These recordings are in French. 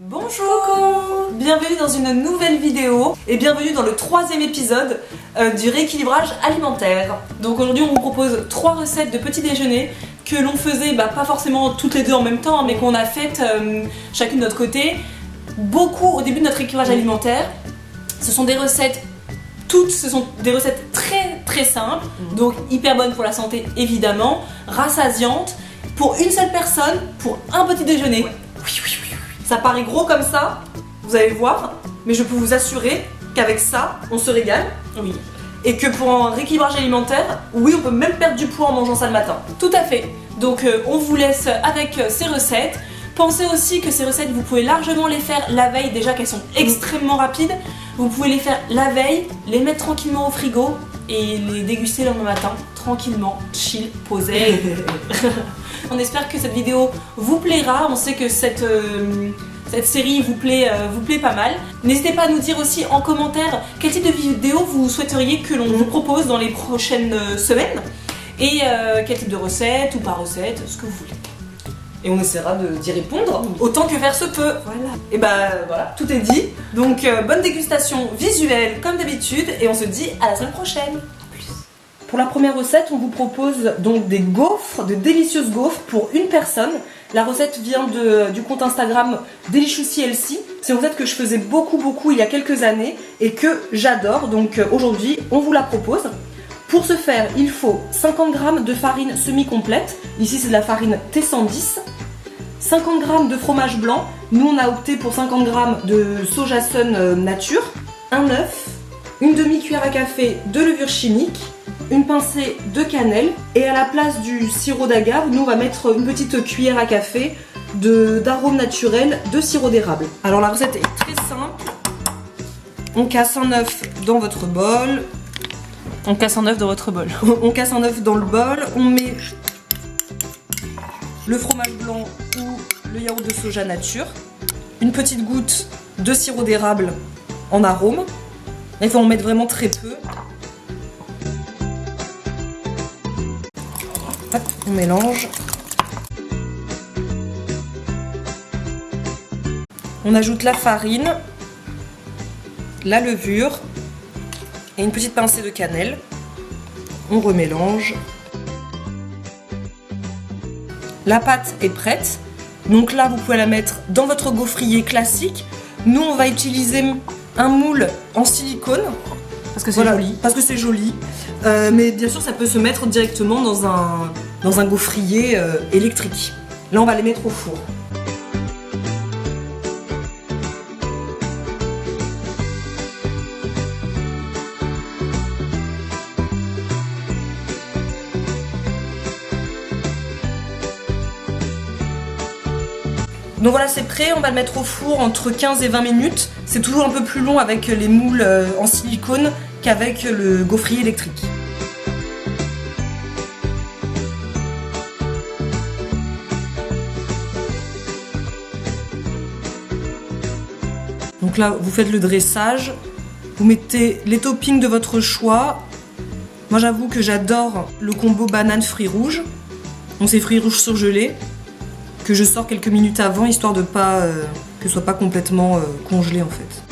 Bonjour, bienvenue dans une nouvelle vidéo et bienvenue dans le 3e épisode du rééquilibrage alimentaire. Donc aujourd'hui on vous propose 3 recettes de petit déjeuner que l'on faisait pas forcément toutes les deux en même temps mais qu'on a faites chacune de notre côté beaucoup au début de notre rééquilibrage alimentaire. Ce sont des recettes très simples, donc hyper bonnes pour la santé évidemment, rassasiantes, pour une seule personne, pour un petit déjeuner. Oui. Ça paraît gros comme ça, vous allez voir, mais je peux vous assurer qu'avec ça, on se régale. Oui. Et que pour un rééquilibrage alimentaire, oui, on peut même perdre du poids en mangeant ça le matin. Tout à fait. Donc on vous laisse avec ces recettes. Pensez aussi que ces recettes, vous pouvez largement les faire la veille, déjà qu'elles sont extrêmement rapides. Vous pouvez les faire la veille, les mettre tranquillement au frigo et les déguster le lendemain matin, tranquillement, chill, posé. On espère que cette vidéo vous plaira. On sait que cette série vous plaît pas mal. N'hésitez pas à nous dire aussi en commentaire quel type de vidéo vous souhaiteriez que l'on vous propose dans les prochaines semaines et quel type de recette ou pas recette, ce que vous voulez. Et on essaiera d'y répondre autant que faire se peut. Voilà. Et voilà, tout est dit. Donc bonne dégustation visuelle comme d'habitude et on se dit à la semaine prochaine. Pour la première recette, on vous propose donc des gaufres, de délicieuses gaufres pour une personne. La recette vient du compte Instagram DeliciouslyHealthy. C'est une recette que je faisais beaucoup il y a quelques années et que j'adore. Donc aujourd'hui, on vous la propose. Pour ce faire, il faut 50 g de farine semi-complète. Ici, c'est de la farine T110. 50 g de fromage blanc. Nous, on a opté pour 50 g de soja sun nature. Un œuf. Une demi-cuillère à café de levure chimique. Une pincée de cannelle et à la place du sirop d'agave, nous on va mettre une petite cuillère à café d'arôme naturel de sirop d'érable. Alors la recette est très simple. On casse un œuf dans votre bol. On casse un œuf dans le bol. On met le fromage blanc ou le yaourt de soja nature. Une petite goutte de sirop d'érable en arôme. Il faut en mettre vraiment très peu. Hop, on mélange. On ajoute la farine, la levure et une petite pincée de cannelle. On remélange. La pâte est prête. Donc là, vous pouvez la mettre dans votre gaufrier classique. Nous, on va utiliser un moule en silicone. Parce que c'est joli. Parce que c'est joli. Mais bien sûr, ça peut se mettre directement dans un gaufrier électrique. Là, on va les mettre au four. Donc voilà, c'est prêt, on va le mettre au four entre 15 et 20 minutes. C'est toujours un peu plus long avec les moules en silicone qu'avec le gaufrier électrique. Donc là, vous faites le dressage, vous mettez les toppings de votre choix. Moi, j'avoue que j'adore le combo banane fruits rouges. Donc c'est fruits rouges surgelés que je sors quelques minutes avant, histoire de pas que ce soit pas complètement congelé en fait.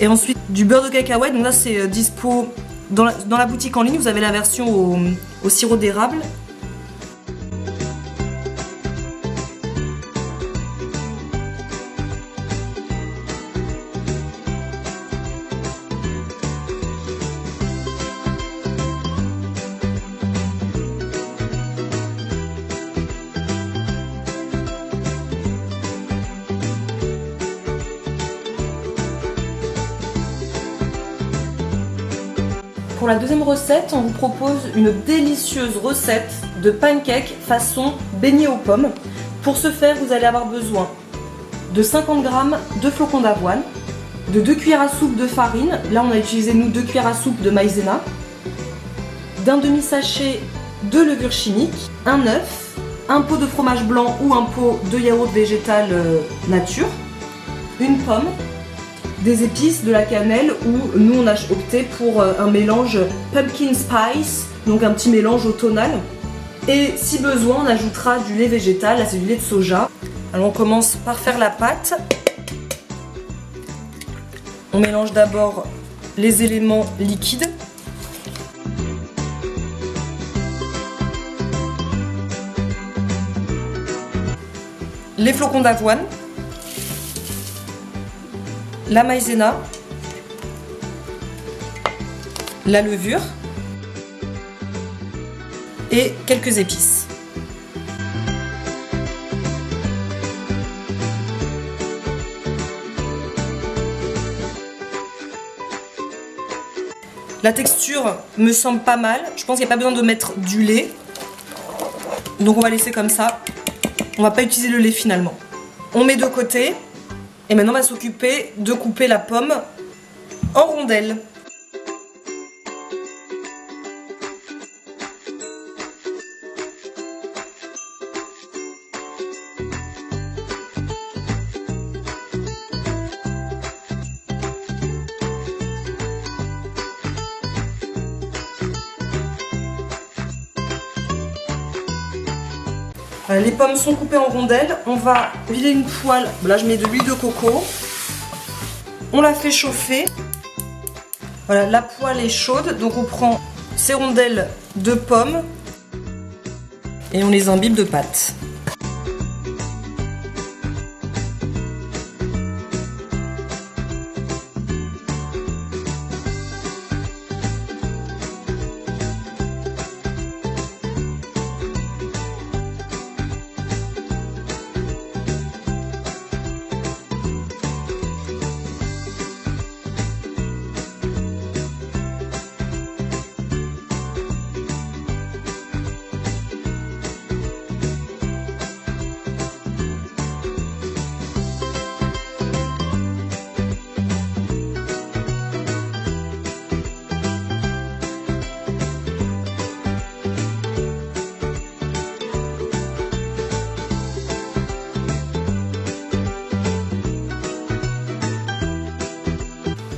Et ensuite du beurre de cacahuète, donc là c'est dispo dans la boutique en ligne, vous avez la version au sirop d'érable. Pour la deuxième recette, on vous propose une délicieuse recette de pancakes façon beignet aux pommes. Pour ce faire, vous allez avoir besoin de 50 g de flocons d'avoine, de 2 cuillères à soupe de farine, là on a utilisé nous 2 cuillères à soupe de maïzena, d'un demi-sachet de levure chimique, un œuf, un pot de fromage blanc ou un pot de yaourt végétal nature, une pomme, des épices, de la cannelle ou nous on a opté pour un mélange pumpkin spice, donc un petit mélange automnal. Et si besoin on ajoutera du lait végétal, là c'est du lait de soja. Alors on commence par faire la pâte. On mélange d'abord les éléments liquides. Les flocons d'avoine, la maïzena, la levure et quelques épices. La texture me semble pas mal. Je pense qu'il n'y a pas besoin de mettre du lait. Donc on va laisser comme ça. On va pas utiliser le lait finalement. On met de côté. Et maintenant on va s'occuper de couper la pomme en rondelles. Les pommes sont coupées en rondelles. On va huiler une poêle. Là, je mets de l'huile de coco. On la fait chauffer. Voilà, la poêle est chaude. Donc, on prend ces rondelles de pommes et on les imbibe de pâte.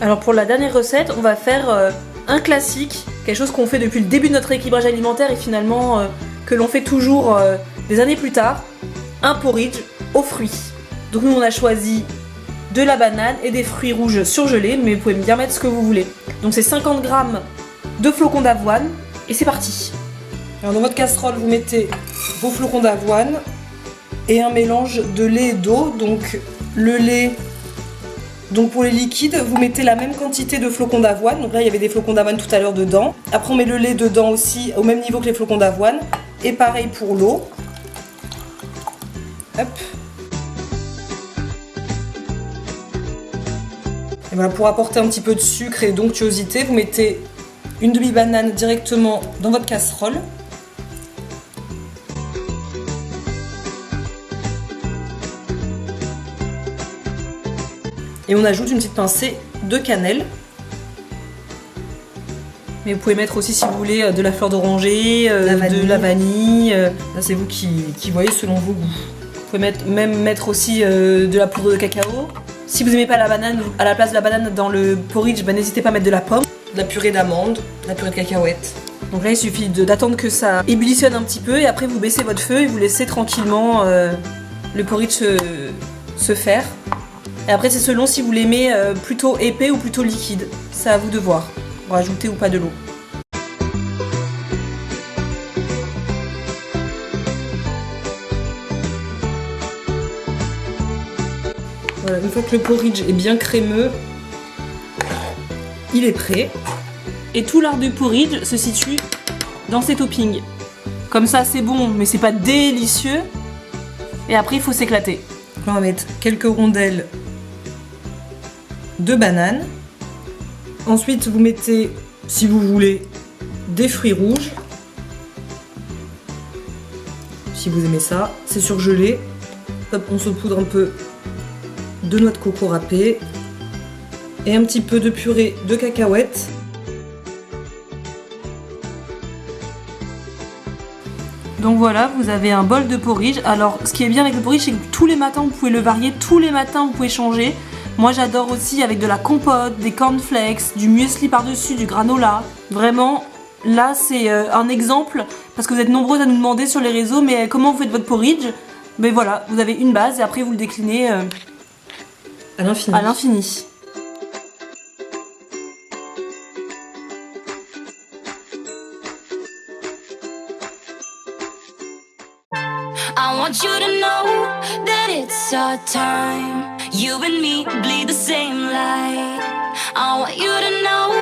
Alors pour la dernière recette, on va faire un classique, quelque chose qu'on fait depuis le début de notre équilibrage alimentaire et finalement que l'on fait toujours des années plus tard, un porridge aux fruits. Donc nous on a choisi de la banane et des fruits rouges surgelés, mais vous pouvez bien mettre ce que vous voulez. Donc c'est 50 g de flocons d'avoine et c'est parti. Alors dans votre casserole vous mettez vos flocons d'avoine et un mélange de lait et d'eau. Donc le lait... Donc pour les liquides, vous mettez la même quantité de flocons d'avoine. Donc là, il y avait des flocons d'avoine tout à l'heure dedans. Après, on met le lait dedans aussi, au même niveau que les flocons d'avoine. Et pareil pour l'eau. Hop. Et voilà, pour apporter un petit peu de sucre et d'onctuosité, vous mettez une demi-banane directement dans votre casserole. Et on ajoute une petite pincée de cannelle. Mais vous pouvez mettre aussi, si vous voulez, de la fleur d'oranger, de la vanille. Là, c'est vous qui voyez selon vos goûts. Vous pouvez même mettre aussi de la poudre de cacao. Si vous n'aimez pas la banane, à la place de la banane dans le porridge, n'hésitez pas à mettre de la pomme, de la purée d'amande, de la purée de cacahuètes. Donc là, il suffit d'attendre que ça ébullitionne un petit peu et après vous baissez votre feu et vous laissez tranquillement le porridge se faire. Et après c'est selon si vous l'aimez plutôt épais ou plutôt liquide. C'est à vous de voir. Rajouter ou pas de l'eau. Voilà, une fois que le porridge est bien crémeux, il est prêt. Et tout l'art du porridge se situe dans ces toppings. Comme ça c'est bon, mais c'est pas délicieux. Et après il faut s'éclater. On va mettre quelques rondelles de banane. Ensuite vous mettez, si vous voulez, des fruits rouges. Si vous aimez ça, c'est surgelé. Hop, on saupoudre un peu de noix de coco râpée et un petit peu de purée de cacahuètes. Donc voilà, vous avez un bol de porridge. Alors ce qui est bien avec le porridge, c'est que tous les matins vous pouvez le varier, tous les matins vous pouvez changer. Moi j'adore aussi avec de la compote, des cornflakes, du muesli par-dessus, du granola. Vraiment, là c'est un exemple, parce que vous êtes nombreux à nous demander sur les réseaux, mais comment vous faites votre porridge? Mais voilà, vous avez une base et après vous le déclinez à l'infini. I want you to know that it's our time. You and me bleed the same light. I want you to know